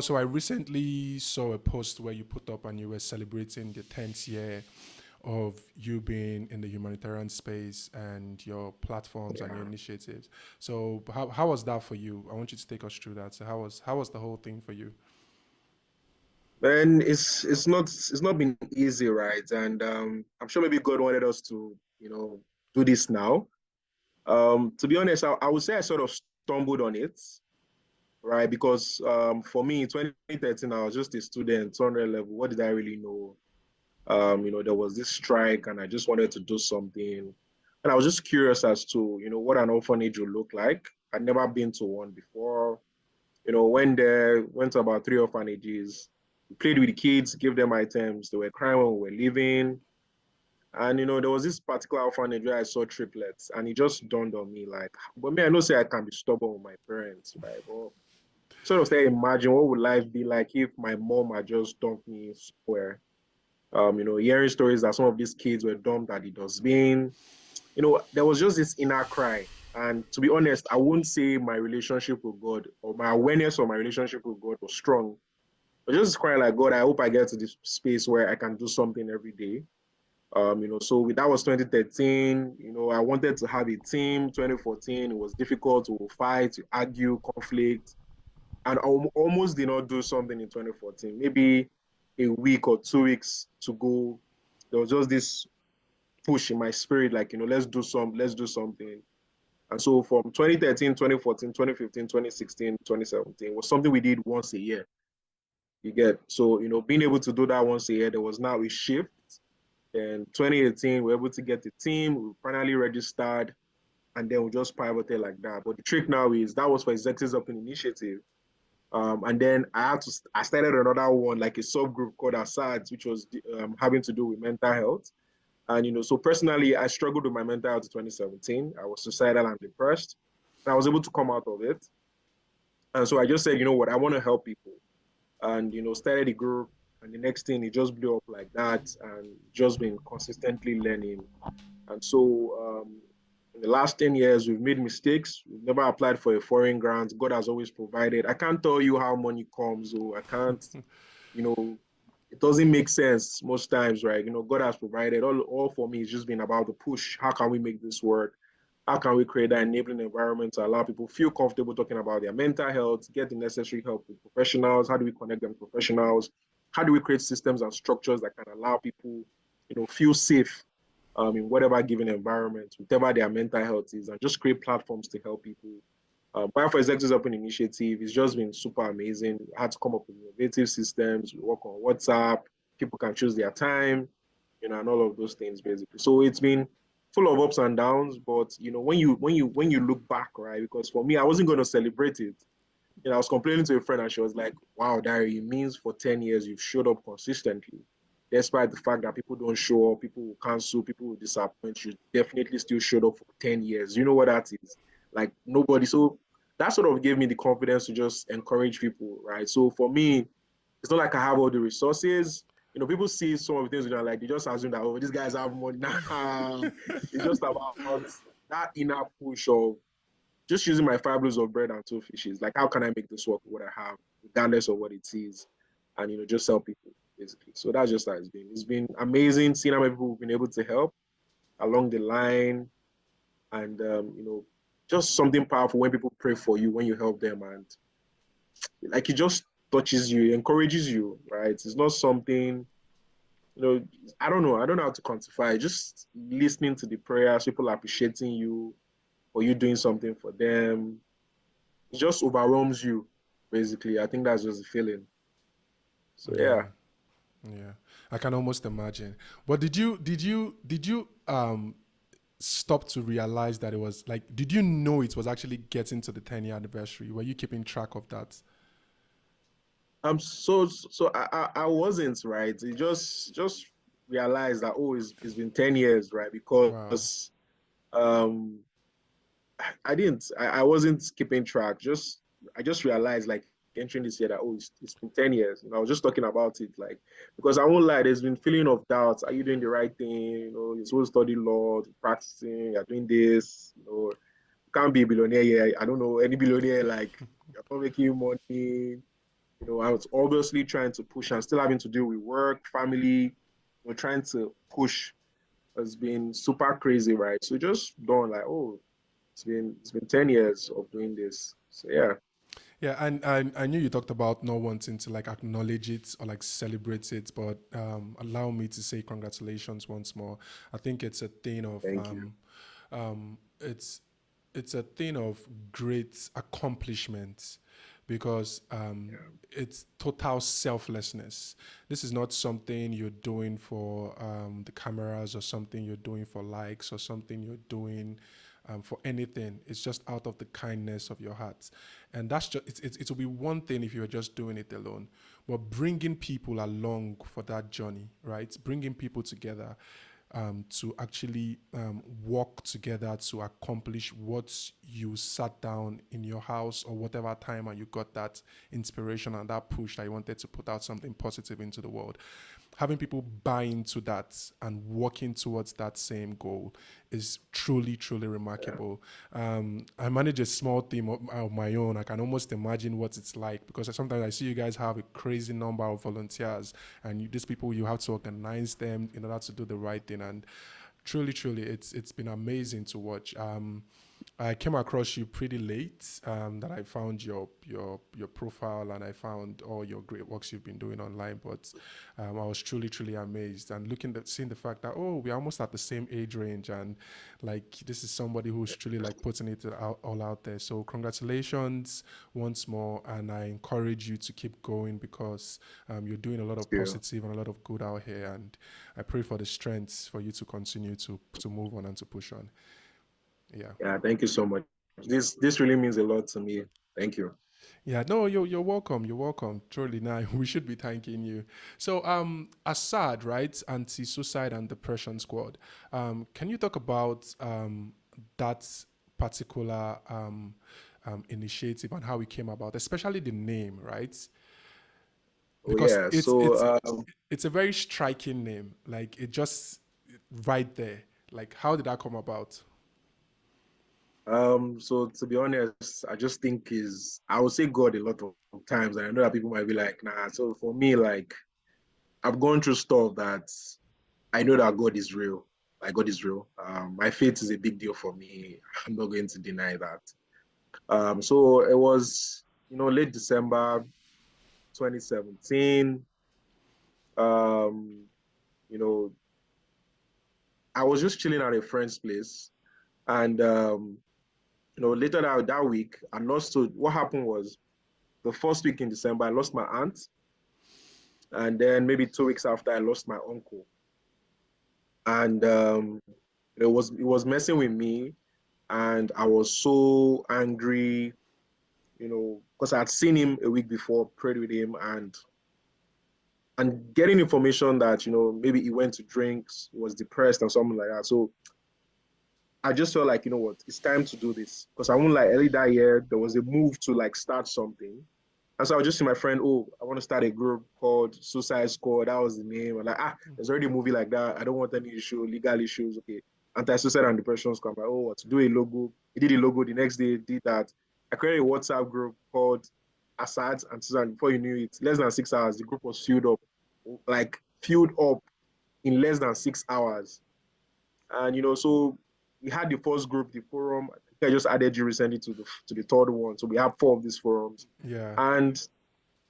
So I recently saw a post where you put up and you were celebrating the 10th year of you being in the humanitarian space and your platforms and your initiatives. So how was that for you? I want you to take us through that. So how was the whole thing for you? And it's not been easy, right? And I'm sure maybe God wanted us to, do this now. To be honest, I would say I sort of stumbled on it, right? Because for me, in 2013, I was just a student, 200 level. What did I really know? There was this strike, and I just wanted to do something. And I was just curious as to, what an orphanage would look like. I'd never been to one before. Went there, went to about three orphanages, played with the kids, gave them items. They were crying when we were leaving. And there was this particular orphanage where I saw triplets, and it just dawned on me like, but me, I know say I can be stubborn with my parents, right? But sort of say, imagine what would life be like if my mom had just dumped me somewhere. Hearing stories that some of these kids were dumped at the dustbin. There was just this inner cry. And to be honest, I wouldn't say my relationship with God or my awareness of my relationship with God was strong. But just crying like, God, I hope I get to this space where I can do something every day. So that was 2013. I wanted to have a team. 2014, it was difficult to fight, to argue, conflict, and almost did not do something in 2014. Maybe a week or 2 weeks to go, there was just this push in my spirit, like, let's do something. And so from 2013, 2014, 2015, 2016, 2017 was something we did once a year. You get so being able to do that once a year, there was now a shift. And 2018, we were able to get the team, we finally registered, and then we just pivoted like that. But the trick now is that was for Executives Open Initiative. And then I started another one, like a subgroup called ASADS, which was having to do with mental health. And so personally, I struggled with my mental health in 2017. I was suicidal and depressed. And I was able to come out of it. And so I just said, you know what, I want to help people. And started a group. And the next thing, it just blew up like that, and just been consistently learning. And so in the last 10 years, we've made mistakes. We've never applied for a foreign grant. God has always provided. I can't tell you how money comes, or I can't, you know, it doesn't make sense most times, right? God has provided. All for me, it's just been about the push. How can we make this work? How can we create that enabling environment to allow people feel comfortable talking about their mental health, get the necessary help with professionals? How do we connect them to professionals? How do we create systems and structures that can allow people, feel safe in whatever given environment, whatever their mental health is, and just create platforms to help people. Bio for Executives Open Initiative, it's just been super amazing. We had to come up with innovative systems. We work on WhatsApp. People can choose their time, and all of those things basically. So it's been full of ups and downs. But when you look back, right? Because for me, I wasn't going to celebrate it. I was complaining to a friend, and she was like, "Wow, Dari, it means for 10 years you've showed up consistently, despite the fact that people don't show up, people will cancel, people will disappoint. You definitely still showed up for 10 years. You know what that is? Like nobody." So that sort of gave me the confidence to just encourage people, right? So for me, it's not like I have all the resources. People see some of the things, like they just assume that, oh, these guys have money. Nah, it's just about that inner push of just using my 5 loaves of bread and 2 fishes. Like, how can I make this work with what I have, regardless of what it is, and just help people basically. So that's just how it's been. It's been amazing seeing how many people we've been able to help along the line, and just something powerful when people pray for you when you help them, and like it just touches you, encourages you, right? It's not something. You know, I don't know how to quantify it. Just listening to the prayers, people appreciating you for you doing something for them, it just overwhelms you, basically. I think that's just the feeling. So Yeah. yeah. Yeah. I can almost imagine. But did you stop to realize that it was like, did you know it was actually getting to the 10-year anniversary? Were you keeping track of that? I wasn't right. It just realized that, oh, it's been 10 years, right? Wow. Because um I wasn't keeping track. I just realized, like, entering this year that, oh, it's been 10 years. I was just talking about it, like, because I won't lie, there's been feeling of doubt. Are you doing the right thing? You're supposed to study law, practicing, you're doing this, you can't be a billionaire here. I don't know any billionaire, like, you're not making money. I was obviously trying to push and still having to deal with work, family, trying to push has been super crazy, right? So just done like, oh, it's been 10 years of doing this. So yeah, Yeah, and I knew you talked about not wanting to like acknowledge it or like celebrate it, but allow me to say congratulations once more. I think it's a thing of thank you. um, it's it's a thing of great accomplishment because Yeah, it's total selflessness. This is not something you're doing for the cameras or something you're doing for likes or something you're doing for anything. It's just out of the kindness of your heart, and that's just it will be one thing if you're just doing it alone, but bringing people along for that journey, right? Bringing people together to actually work together to accomplish what you sat down in your house or whatever time and you got that inspiration and that push that you wanted to put out something positive into the world. Having people buy into that and working towards that same goal is truly, truly yeah, remarkable. I manage a small team of my own. I can almost imagine what it's like because sometimes I see you guys have a crazy number of volunteers, and these people you have to organize them in order to do the right thing. And truly, truly, it's been amazing to watch. I came across you pretty late. That I found your profile and I found all your great works you've been doing online. But I was truly truly amazed and seeing the fact that oh we're almost at the same age range and like this is somebody who's truly like putting it all out there. So congratulations once more, and I encourage you to keep going because you're doing a lot of thank you. positive and a lot of good out here. And I pray for the strength for you to continue to move on and to push on. Yeah. Yeah, thank you so much. This really means a lot to me. Thank you. Yeah, no, you're welcome. You're welcome. Truly, now we should be thanking you. So, Assad, right, anti-suicide and depression squad. Can you talk about that particular initiative and how it came about, especially the name, right? Oh Because yeah. it's So it's it's a very striking name. Like it just right there. Like, how did that come about? so to be honest, I just think is I would say God a lot of times, and I know that people might be like, nah. So for me, like I've gone through stuff that I know that God is real. Like God is real. My faith is a big deal for me. I'm not going to deny that. So it was, late December 2017. Um, you know, I was just chilling at a friend's place, and later that week, I lost. So what happened was the first week in December, I lost my aunt, and then maybe 2 weeks after, I lost my uncle, and it was messing with me, and I was so angry, because I had seen him a week before, prayed with him, and getting information that maybe he went to drinks, he was depressed and something like that. So I just felt like, what, it's time to do this. Because I won't like early that year, there was a move to like start something. And so I was just see my friend, oh, I want to start a group called Suicide Squad. That was the name. I'm like, there's already a movie like that. I don't want any issue, legal issues. Okay. Anti-suicide and depression squad. I'm like, oh, what to do a logo. He did a logo the next day, did that. I created a WhatsApp group called Assad and Susan. Before you knew it, less than 6 hours, the group was filled up in less than 6 hours. And so we had the first group, the forum. I think I just added you recently to the third one. So we have four of these forums. Yeah. And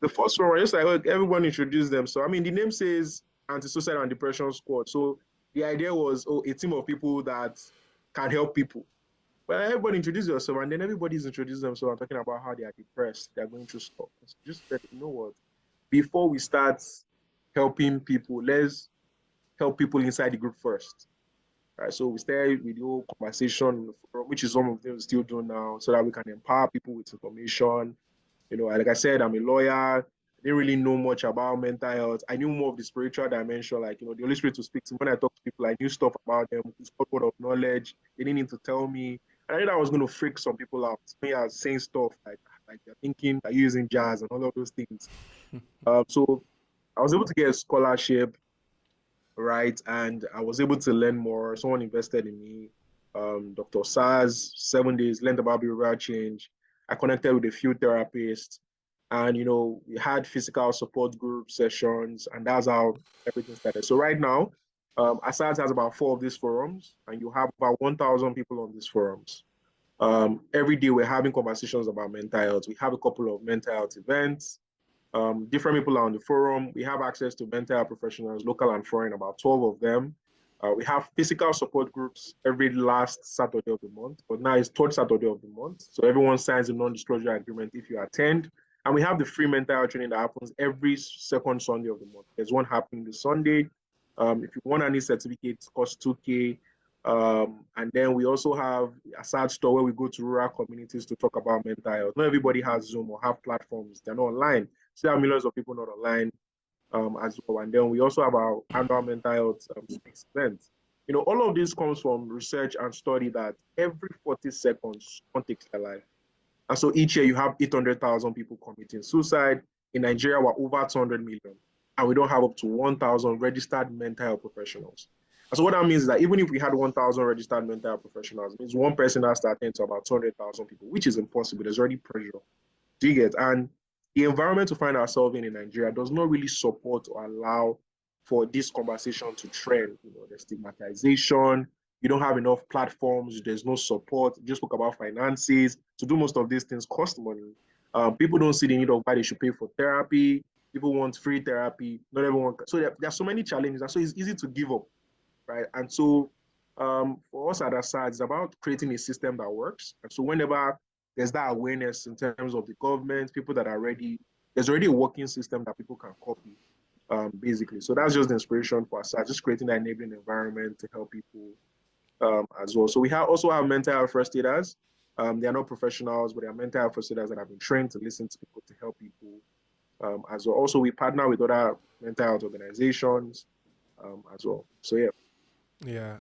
the first one, just like everyone introduced them. So I mean, the name says Anti-Suicide and Depression Squad. So the idea was, a team of people that can help people. Well, everybody introduce yourself, and then everybody's introduced themselves and talking about how they are depressed, they're going through stuff. So just said, you know what? Before we start helping people, let's help people inside the group first. Right, so we started with the whole conversation, which is some of them still do now, so that we can empower people with information. Like I said, I'm a lawyer. I didn't really know much about mental health. I knew more of the spiritual dimension, like the Holy Spirit to speak to me. When I talk to people, I knew stuff about them. It's called word of knowledge. They didn't need to tell me. And I knew that I was going to freak some people out. Me, I was saying stuff like they're thinking, they're using jazz and all of those things. So I was able to get a scholarship, right? And I was able to learn more. Someone invested in me. Dr. Saz, 7 days, learned about behavioral change. I connected with a few therapists. And we had physical support group sessions, and that's how everything started. So right now, ASAD has about 4 of these forums, and you have about 1,000 people on these forums. Every day we're having conversations about mental health. We have a couple of mental health events. Different people are on the forum. We have access to mental health professionals, local and foreign, about 12 of them. We have physical support groups every last Saturday of the month, but now it's third Saturday of the month. So everyone signs a non-disclosure agreement if you attend. And we have the free mental health training that happens every second Sunday of the month. There's one happening this Sunday. If you want any certificates, it costs 2K. And then we also have a SAD store where we go to rural communities to talk about mental health. Not everybody has Zoom or have platforms. They're not online. Still have millions of people not online as well. And then we also have our annual mental health speaks events. All of this comes from research and study that every 40 seconds, someone takes their life. And so each year you have 800,000 people committing suicide. In Nigeria, we're over 200 million. And we don't have up to 1,000 registered mental health professionals. And so what that means is that even if we had 1,000 registered mental health professionals, it means one person has to attend to about 200,000 people, which is impossible. There's already pressure. Do you get? And the environment to find ourselves in Nigeria does not really support or allow for this conversation to trend. The stigmatization, you don't have enough platforms, there's no support. You just spoke about finances. To do most of these things cost money. People don't see the need of why they should pay for therapy. People want free therapy. Not everyone. So there are so many challenges. And so it's easy to give up, right? And so for us at ASAD, it's about creating a system that works. And so whenever there's that awareness in terms of the government, people that are ready, there's already a working system that people can copy, basically. So that's just the inspiration for us, just creating that enabling environment to help people as well. So we also have mental health first aiders. They are not professionals, but they are mental health first aiders that have been trained to listen to people, to help people as well. Also, we partner with other mental health organizations as well. So yeah. Yeah,